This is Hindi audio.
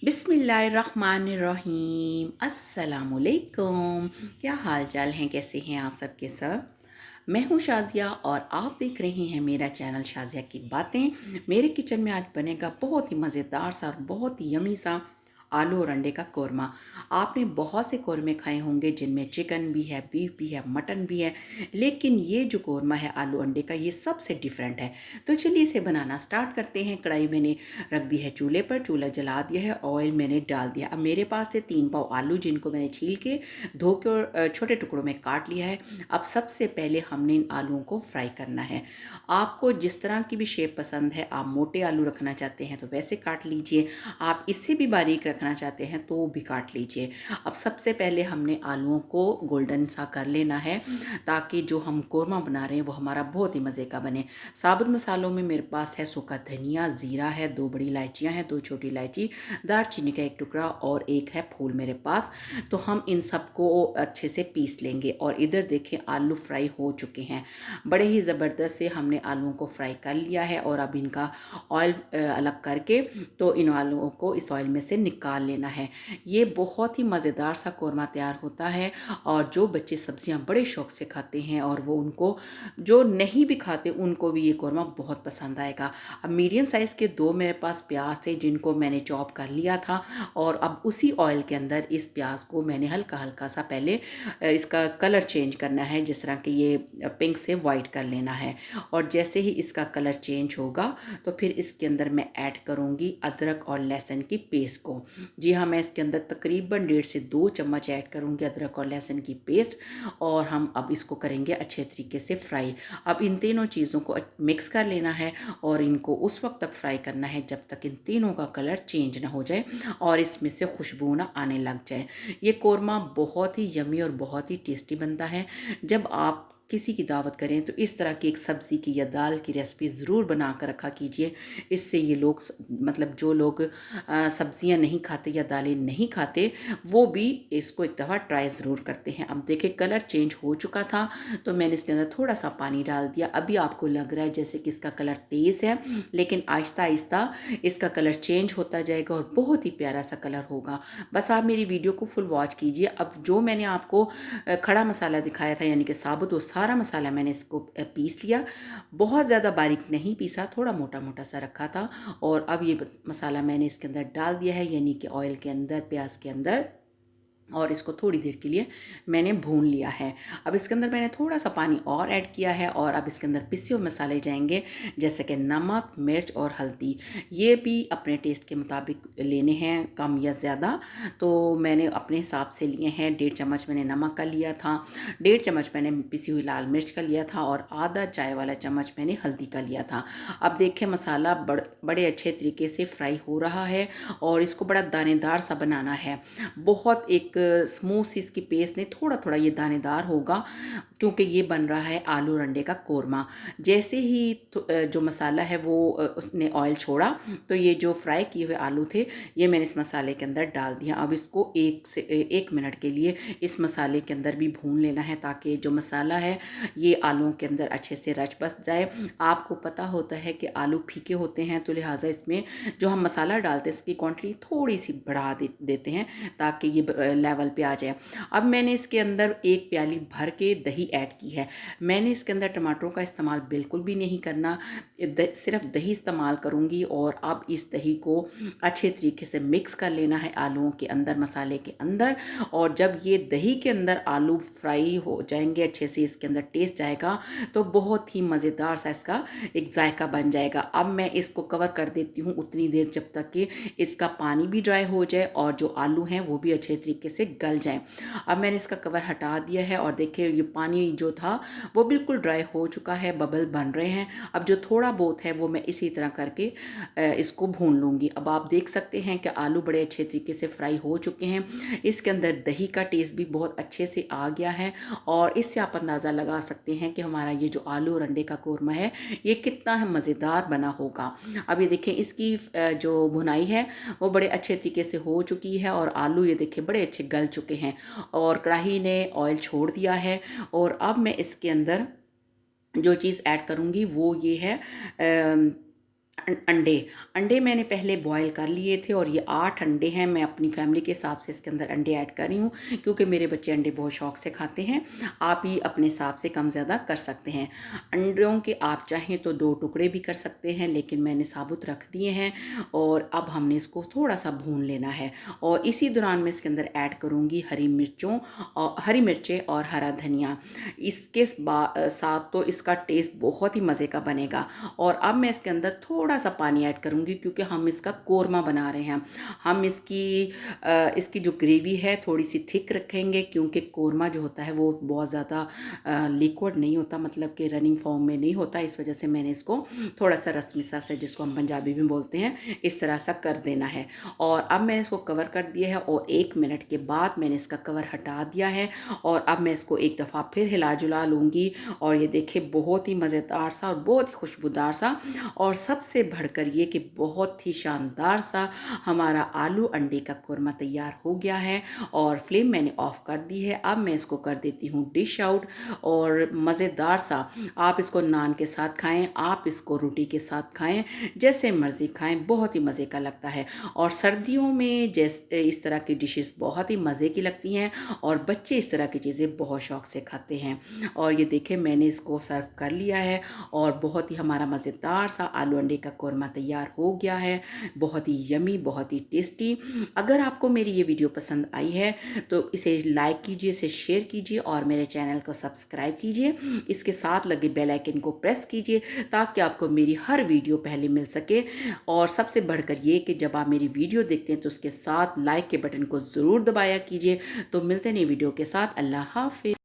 बिस्मिल्लाहिर्रहमानिर्रहीम अस्सलामुअलैकुम। क्या हाल चाल हैं, कैसे हैं आप सबके सब। मैं हूँ शाज़िया और आप देख रही हैं मेरा चैनल शाज़िया की बातें। मेरे किचन में आज बनेगा बहुत ही मज़ेदार सा और बहुत ही यमी सा आलू और अंडे का कोरमा। आपने बहुत से कोरमे खाए होंगे जिनमें चिकन भी है, बीफ भी है, मटन भी है, लेकिन ये जो कोरमा है आलू अंडे का, ये सबसे डिफरेंट है। तो चलिए इसे बनाना स्टार्ट करते हैं। कढ़ाई मैंने रख दी है चूल्हे पर, चूल्हा जला दिया है, ऑयल मैंने डाल दिया। अब मेरे पास थे 3 पाव आलू जिनको मैंने छील के धो के और छोटे टुकड़ों में काट लिया है। अब सबसे पहले हमने इन आलूओं को फ्राई करना है। आपको जिस तरह की भी शेप पसंद है, आप मोटे आलू रखना चाहते हैं तो वैसे काट लीजिए, आप इससे भी बारीक रखना चाहते हैं तो भी काट लीजिए। अब सबसे पहले हमने आलूओं को गोल्डन सा कर लेना है ताकि जो हम कोरमा बना रहे हैं वो हमारा बहुत ही मज़े का बने। साबुत मसालों में मेरे पास है सूखा धनिया, ज़ीरा है, 2 बड़ी इलायचियाँ हैं, 2 छोटी इलायची, दालचीनी का 1 टुकड़ा और एक है फूल मेरे पास। तो हम इन सबको अच्छे से पीस लेंगे। और इधर देखें आलू फ्राई हो चुके हैं, बड़े ही ज़बरदस्त से हमने आलूओं को फ्राई कर लिया है। और अब इनका ऑयल अलग करके तो इन आलूओं को इस ऑयल में से निकाल लेना है। ये बहुत ही मज़ेदार सा कोरमा तैयार होता है और जो बच्चे सब्जियां बड़े शौक से खाते हैं और वो उनको जो नहीं भी खाते उनको भी ये कोरमा बहुत पसंद आएगा। अब मीडियम साइज़ के 2 मेरे पास प्याज थे जिनको मैंने चॉप कर लिया था। और अब उसी ऑयल के अंदर इस प्याज को मैंने हल्का हल्का सा पहले इसका कलर चेंज करना है, जिस तरह कि ये पिंक से वाइट कर लेना है। और जैसे ही इसका कलर चेंज होगा तो फिर इसके अंदर मैं ऐड करूँगी अदरक और लहसुन की पेस्ट को। जी हाँ, मैं इसके अंदर तकरीबन 1.5 से 2 चम्मच ऐड करूँगी अदरक और लहसुन की पेस्ट। और हम अब इसको करेंगे अच्छे तरीके से फ्राई। अब इन तीनों चीज़ों को मिक्स कर लेना है और इनको उस वक्त तक फ्राई करना है जब तक इन तीनों का कलर चेंज ना हो जाए और इसमें से खुशबू ना आने लग जाए। ये कोरमा बहुत ही यमी और बहुत ही टेस्टी बनता है। जब आप किसी की दावत करें तो इस तरह की एक सब्ज़ी की या दाल की रेसिपी ज़रूर बना कर रखा कीजिए। इससे ये लोग मतलब जो लोग सब्ज़ियाँ नहीं खाते या दालें नहीं खाते वो भी इसको एक दफ़ा ट्राई ज़रूर करते हैं। अब देखिए कलर चेंज हो चुका था तो मैंने इसके अंदर थोड़ा सा पानी डाल दिया। अभी आपको लग रहा है जैसे कि इसका कलर तेज़ है, लेकिन आहिस्ता आहिस्ता इसका कलर चेंज होता जाएगा और बहुत ही प्यारा सा कलर होगा। बस आप मेरी वीडियो को फुल वॉच कीजिए। अब जो मैंने आपको खड़ा मसाला दिखाया था यानी कि साबुत, वो सारा मसाला मैंने इसको पीस लिया। बहुत ज़्यादा बारीक नहीं पीसा, थोड़ा मोटा मोटा सा रखा था। और अब ये मसाला मैंने इसके अंदर डाल दिया है यानी कि ऑयल के अंदर, प्याज के अंदर, और इसको थोड़ी देर के लिए मैंने भून लिया है। अब इसके अंदर मैंने थोड़ा सा पानी और ऐड किया है और अब इसके अंदर पिसे हुए मसाले जाएंगे जैसे कि नमक, मिर्च और हल्दी। ये भी अपने टेस्ट के मुताबिक लेने हैं, कम या ज़्यादा। तो मैंने अपने हिसाब से लिए हैं। 1.5 चम्मच मैंने नमक का लिया था, 1.5 चम्मच मैंने पिसी हुई लाल मिर्च का लिया था और आधा चाय वाला चम्मच मैंने हल्दी का लिया था। अब देखिए मसाला बड़े अच्छे तरीके से फ्राई हो रहा है और इसको बड़ा दानेदार सा बनाना है। बहुत एक स्मूथ सी इसकी पेस्ट नहीं, थोड़ा थोड़ा ये दानेदार होगा क्योंकि ये बन रहा है आलू और अंडे का कोरमा। जैसे ही जो मसाला है वो उसने ऑयल छोड़ा तो ये जो फ्राई किए हुए आलू थे ये मैंने इस मसाले के अंदर डाल दिया। अब इसको 1 मिनट के लिए इस मसाले के अंदर भी भून लेना है ताकि जो मसाला है ये आलूओं के अंदर अच्छे से रच बस जाए। आपको पता होता है कि आलू फीके होते हैं तो लिहाजा इसमें जो हम मसाला डालते हैं इसकी क्वांटिटी थोड़ी सी बढ़ा देते हैं ताकि ये लेवल पे आ जाए। अब मैंने इसके अंदर 1 प्याली भर के दही ऐड की है। मैंने इसके अंदर टमाटरों का इस्तेमाल बिल्कुल भी नहीं करना, सिर्फ दही इस्तेमाल करूँगी। और अब इस दही को अच्छे तरीके से मिक्स कर लेना है आलूओं के अंदर, मसाले के अंदर। और जब ये दही के अंदर आलू फ्राई हो जाएंगे अच्छे से, इसके अंदर टेस्ट जाएगा तो बहुत ही मज़ेदार सा इसका एक जायका बन जाएगा। अब मैं इसको कवर कर देती हूँ उतनी देर जब तक कि इसका पानी भी ड्राई हो जाए और जो आलू हैं वो भी अच्छे तरीके से गल जाएं। अब मैंने इसका कवर हटा दिया है और देखिए ये पानी जो था वो बिल्कुल ड्राई हो चुका है, बबल बन रहे हैं। अब जो थोड़ा बहुत है वो मैं इसी तरह करके इसको भून लूँगी। अब आप देख सकते हैं कि आलू बड़े अच्छे तरीके से फ्राई हो चुके हैं। इसके अंदर दही का टेस्ट भी बहुत अच्छे से आ गया है और इससे आप अंदाज़ा लगा सकते हैं कि हमारा ये जो आलू और अंडे का कोरमा है ये कितना है मज़ेदार बना होगा। अब ये देखें इसकी जो भुनाई है वो बड़े अच्छे तरीके से हो चुकी है और आलू ये देखें बड़े अच्छे गल चुके हैं और कढ़ाई ने ऑयल छोड़ दिया है। और अब मैं इसके अंदर जो चीज़ ऐड करूँगी वो ये है अंडे अंडे मैंने पहले बॉईल कर लिए थे और ये 8 अंडे हैं। मैं अपनी फैमिली के हिसाब से इसके अंदर अंडे ऐड कर रही हूँ क्योंकि मेरे बच्चे अंडे बहुत शौक से खाते हैं। आप ही अपने हिसाब से कम ज़्यादा कर सकते हैं। अंडों के आप चाहें तो 2 टुकड़े भी कर सकते हैं, लेकिन मैंने साबुत रख दिए हैं। और अब हमने इसको थोड़ा सा भून लेना है और इसी दौरान मैं इसके अंदर ऐड करूँगी हरी मिर्चें और हरा धनिया। इसके साथ तो इसका टेस्ट बहुत ही मज़े का बनेगा। और अब मैं इसके अंदर थोड़ा सा पानी ऐड करूँगी क्योंकि हम इसका कोरमा बना रहे हैं। हम इसकी जो ग्रेवी है थोड़ी सी थिक रखेंगे क्योंकि कोरमा जो होता है वो बहुत ज़्यादा लिक्विड नहीं होता, मतलब कि रनिंग फॉर्म में नहीं होता। इस वजह से मैंने इसको थोड़ा सा रसमिसा से, जिसको हम पंजाबी में बोलते हैं, इस तरह सा कर देना है। और अब मैंने इसको कवर कर दिया है और 1 मिनट के बाद मैंने इसका कवर हटा दिया है। और अब मैं इसको एक दफ़ा फिर हिला जुला लूँगी। और ये देखिए बहुत ही मज़ेदार सा और बहुत ही खुशबूदार सा और सबसे बढ़कर ये कि बहुत ही शानदार सा हमारा आलू अंडे का कोरमा तैयार हो गया है। और फ्लेम मैंने ऑफ कर दी है। अब मैं इसको कर देती हूँ डिश आउट। और मज़ेदार सा, आप इसको नान के साथ खाएं, आप इसको रोटी के साथ खाएं, जैसे मर्ज़ी खाएं, बहुत ही मज़े का लगता है। और सर्दियों में जैसे इस तरह की डिशेस बहुत ही मज़े की लगती हैं और बच्चे इस तरह की चीज़ें बहुत शौक से खाते हैं। और ये देखें मैंने इसको सर्व कर लिया है और बहुत ही हमारा मज़ेदार सा आलू अंडे का कोरमा तैयार हो गया है। बहुत ही यमी, बहुत ही टेस्टी। अगर आपको मेरी ये वीडियो पसंद आई है तो इसे लाइक कीजिए, इसे शेयर कीजिए और मेरे चैनल को सब्सक्राइब कीजिए। इसके साथ लगे बेल आइकन को प्रेस कीजिए ताकि आपको मेरी हर वीडियो पहले मिल सके। और सबसे बढ़कर ये कि जब आप मेरी वीडियो देखते हैं तो उसके साथ लाइक के बटन को ज़रूर दबाया कीजिए। तो मिलते हैं नई वीडियो के साथ। अल्लाह हाफ़िज़।